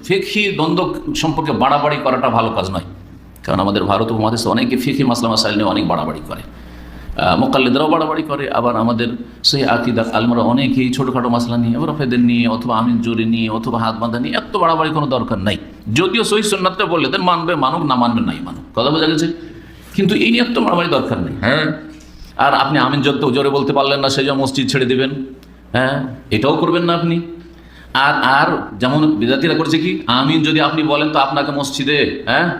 ফিকহি দ্বন্দ্ব সম্পর্কে বাড়াবাড়ি করাটা ভালো কাজ নয়, কারণ আমাদের ভারত উপমহাদেশে অনেকে ফিকহি মাসলা মাসাইল নিয়ে অনেক বাড়াবাড়ি করে, মোকাল্লিদরাও বাড়াবাড়ি করে, আবার আমাদের সেই আকিদা আলমরা অনেকেই ছোটোখাটো মাসলা নিয়ে, আবার রফেদের নিয়ে অথবা আমিন জোরে নিয়ে অথবা হাত বাঁধা নিয়ে এত বাড়াবাড়ি কোনো দরকার নাই। যদিও সহি সুন্নাতটা বললে দেন মানবে মানুক, না মানবে নাই মানুক, কথা বোঝা গেছে। কিন্তু এই নিয়ে এত বাড়াবাড়ি দরকার নেই। হ্যাঁ, আর আপনি আমিন জোরে বলতে পারলেন না, সেই জন্য মসজিদ ছেড়ে দেবেন, হ্যাঁ এটাও করবেন না আপনি। আর যেমন বিদাতিরা করছে কি, আমিন যদি আপনি বলেন তো আপনাকে মসজিদে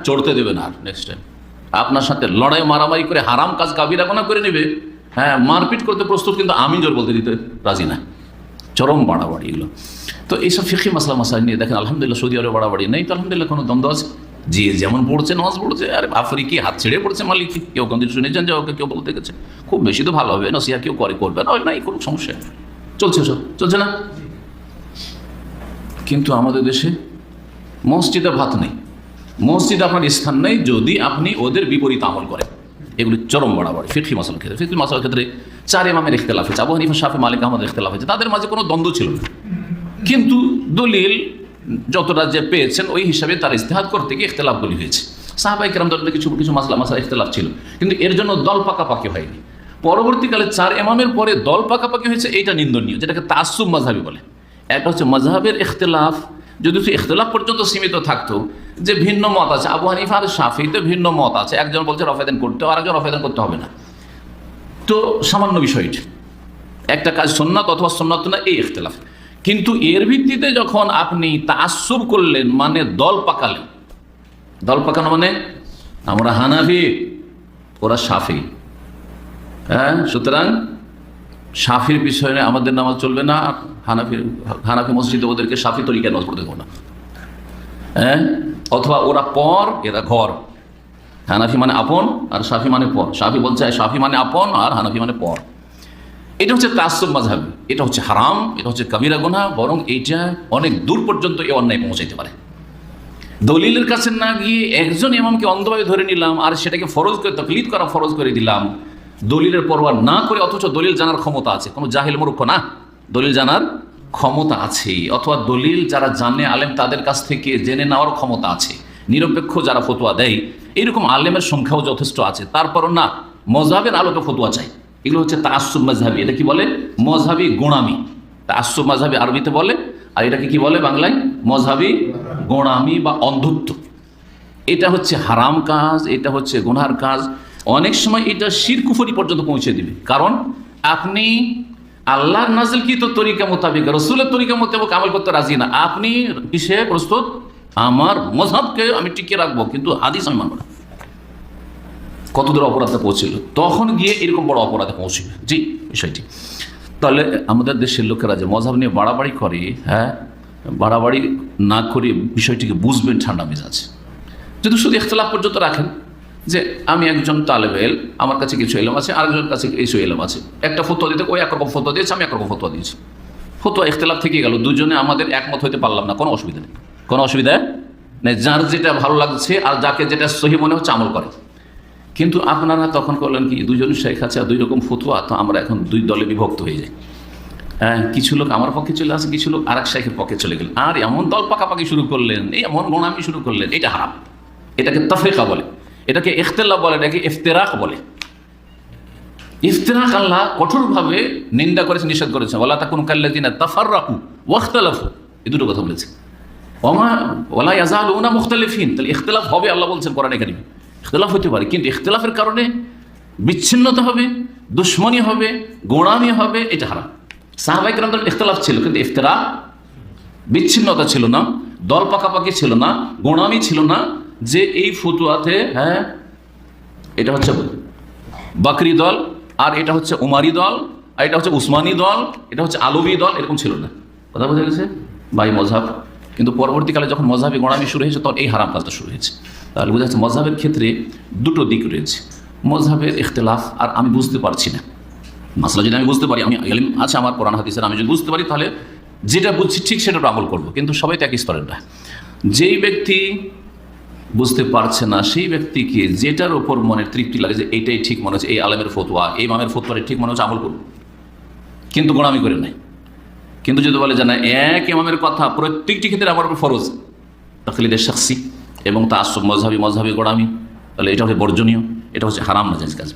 চড়তে দেবে না, আর নেক্সট টাইম আপনার সাথে লড়াই মারামারি করে হারাম কাজ কাবিরা গুনাহ করে নেবে, মারপিট করতে প্রস্তুত, কিন্তু আমিন জোর বলতে দিতে রাজি না। চরম বাড়াবাড়ি এগুলো। তো এইসব ফিকহি মাসলা মাসাইল নিয়ে দেখেন আলহামদুলিল্লাহ সৌদি আরবে বাড়াবাড়ি নেই তো, আলহামদুলিল্লাহ কোনো দ্বন্দ্ব আছে। যে যেমন পড়ছে নামাজ পড়ছে, আর আফ্রিকি হাত ছেড়ে পড়ছে মালিকি, কেউ কোন দিন শুনেছেন যে ওকে কেউ বলতে গেছে খুব বেশি তো ভালো হবে, নসিহা কেউ করবে না, নাই কোনো সমস্যা, চলছে সব চলছে না। কিন্তু আমাদের দেশে মসজিদে ভাত নেই, মসজিদ আপনার স্থান নেই যদি আপনি ওদের বিপরীত আমল করেন। এগুলি চরম বাড়াবাড়ি। ফিকহি মাসালার ক্ষেত্রে, ফিকহি মাসালার ক্ষেত্রে 4 ইমামের ইখতিলাফ হয়েছে, আবু হানিফা, শাফি, মালিক, আহমদের ইখতিলাফ হয়েছে, তাদের মাঝে কোনো দ্বন্দ্ব ছিল না, কিন্তু দলিল যতটা যে পেয়েছেন ওই হিসাবে তার ইজতিহাদ করতে গিয়ে ইখতিলাফগুলি হয়েছে। সাহাবায়ে কেরামদের কিছু কিছু মাসলা ইখতিলাফ ছিল, কিন্তু এর জন্য দল পাকাপাকি হয়নি। পরবর্তীকালে 4 ইমামের পরে দল পাকাপাকি হয়েছে, এইটা নিন্দনীয়, যেটাকে তাআসসুব মাযহাবী বলে। একটা হচ্ছে মাযহাবের ইখতিলাফ, যদি ইখতিলাফ পর্যন্ত সীমিত থাকতো, যে ভিন্ন মত আছে, আবু হানিফা আর শাফিতে ভিন্ন মত আছে, একজন বলছে রফেদান করতে হবে, আরেকজন রফেদান করতে হবে না, তো সামান্য বিষয়টি একটা কাজ সুন্নাত অথবা সুন্নাত না, এই ইখতিলাফ। কিন্তু এর ভিত্তিতে যখন আপনি তাআসসুব করলেন, মানে দল পাকালেন, দল পাকানো মানে আমরা হানাফি ওরা শাফি, সুতরাং শাফির পিছনে আমাদের নামাজ চলবে না, হানাফি মসজিদে ওদেরকে শাফি তরিকায় নামাজ পড়তে দেবো না, অথবা ওরা পর এরা ঘর, হানাফি মানে আপন আর শাফি মানে পর, শাফি বলছে শাফি মানে আপন আর হানাফি মানে পর। এটা হচ্ছে তাআসসুব মাযহাবী, এটা হচ্ছে হারাম, এটা হচ্ছে কাবিরা গুনাহ, বরং এইটা অনেক দূর পর্যন্ত এই অন্যায় পৌঁছাইতে পারে। দলিলের কাছে না গিয়ে একজন ইমামকে অন্ধভাবে ধরে নিলাম আর সেটাকে ফরজ করে তাকলিদ করা ফরজ করে দিলাম, দলিলের পরোয়া না করে, অথচ দলিল জানার ক্ষমতা আছে, কোনো জাহিল মূর্খ না, দলিল জানার ক্ষমতা আছে, অথবা দলিল যারা জানে আলেম তাদের কাছ থেকে জেনে নেওয়ার ক্ষমতা আছে, নিরপেক্ষ যারা ফতোয়া দেয় এইরকম আলেমের সংখ্যাও যথেষ্ট আছে, তারপরও না মযহাবের আলোকে ফতোয়া চাই। এগুলো হচ্ছে তাআসসুব মাযহাবী। এটা কি বলে? মযহাবী গোঁড়ামি। তাআসসুব মাযহাবী আরবিতে বলে, আর এটাকে কি বলে বাংলায়? মযহাবী গোঁড়ামি বা অন্ধত্ব। এটা হচ্ছে হারাম কাজ, এটা হচ্ছে গুনার কাজ। অনেক সময় এটা শিরক কুফরি পর্যন্ত পৌঁছে দিবে, কারণ আপনি আল্লাহর নাযিলকৃত তরিকা মোতাবেক, রাসূলের তরিকা মোতাবেক আমল করতে রাজি না, আপনি কিসে প্রস্তুত? আমার মযহাবকে আমি টিকিয়ে রাখবো, কিন্তু হাদিস আমি মানব না। কতদূর অপরাধে পৌঁছিল, তখন গিয়ে এরকম বড় অপরাধে পৌঁছবে। জি, বিষয়টি তাহলে আমাদের দেশের লোকেরা যে মযহাব নিয়ে বাড়াবাড়ি করে, বাড়াবাড়ি না করে বিষয়টিকে বুঝবেন ঠান্ডা মেজাজে। যদি শুধু ইখতিলাফ পর্যন্ত রাখেন, যে আমি একজন তালেবে ইলম, আমার কাছে কিছু ইলম আছে, আরেকজনের কাছে কিছু ইলম আছে, একটা ফতোয়া দিতে ওই একরকম ফতোয়া দিয়েছে, আমি একরকম ফতোয়া দিয়েছি, ফতোয়া ইখতিলাফ থেকে গেল, দুজনে আমাদের একমত হইতে পারলাম না, কোনো অসুবিধা নেই, কোনো অসুবিধা নেই, যার যেটা ভালো লাগছে আর যাকে যেটা সহি মনে হচ্ছে আমল করে। কিন্তু আপনারা তখন করলেন কি, দুজন শেখ আছে আর 2 রকম ফতোয়া, তো আমরা এখন 2 দলে বিভক্ত হয়ে যাই। কিছু লোক আমার পক্ষে চলে আসে, কিছু লোক আরেক শেখের পক্ষে চলে গেলেন, আর এমন দল পাকাপাকি শুরু করলেন, এই এমন গোঁড়ামি শুরু করলেন, এটা হারাম। এটাকে তাফরিকা বলে, এটাকে ইখতিলাফ বলে, এটাকে ইফতিরাক বলে। ইফতিরাক আল্লাহ কঠোরভাবে নিন্দা করেছে, নিষেধ করেছে, ওয়ালা তাকুনু কাল্লাযিনা তাফাররাকু ওয়াখতালাফু, এই দুটো কথা বলেছে। ওয়ালা ইয়াযালুনা মুখতালিফিন, তাহলে ইখতিলাফ হবে, আল্লাহ বলছেন কোরআনে কারীমে। ইখতিলাফ হতে পারে, কিন্তু ইখতিলাফের কারণে বিচ্ছিন্নতা হবে, দুশ্মনী হবে, গোঁড়ামি হবে, এটা হারাম। সাহাবায়ে কেরামদের ইখতিলাফ ছিল, কিন্তু ইফতিরাক, বিচ্ছিন্নতা ছিল না, দল পাকাপাকি ছিল না, গোঁড়ামি ছিল না, যে এই ফতোয়াতে এটা হচ্ছে বাকরি দল, আর এটা হচ্ছে উমারি দল, আর এটা হচ্ছে উসমানী দল, এটা হচ্ছে আলবী দল, এরকম ছিল না। কথা বোঝা গেছে ভাই? মযহাব। কিন্তু পরবর্তীকালে যখন মযহাবী গোঁড়ামি শুরু হয়েছে, তখন এই হারাম কাজটা শুরু হয়েছে। তাহলে বোঝা যাচ্ছে মযহাবের ক্ষেত্রে 2টো দিক রয়েছে, মযহাবের ইখতিলাফ আর আমি বুঝতে পারছি না মাসলা। যদি আমি বুঝতে পারি, আমি ইলম আছে আমার কোরআন হাদিসের, আমি যদি বুঝতে পারি তাহলে যেটা বুঝছি ঠিক সেটা আমল করবো, কিন্তু সবাই তো একই স্তরের না। যেই ব্যক্তি বুঝতে পারছে না, সেই ব্যক্তিকে যেটার উপর মনের তৃপ্তি লাগে, যে এইটাই ঠিক মনে হচ্ছে, এই আলেমের ফতোয়া, এই ইমামের ফতোয়াটা ঠিক মনে হচ্ছে, আমল করবো, কিন্তু গোঁড়ামি করে নাই। কিন্তু যদি বলে যে না, এক ইমামের কথা প্রত্যেকটি ক্ষেত্রে আমার উপর ফরজ, তাকলিদে শাখসি এবং তাআসসুব মযহাবি গোড়ামি, তাহলে এটা হচ্ছে বর্জনীয়, এটা হচ্ছে হারাম নাজায়েজ কাজ।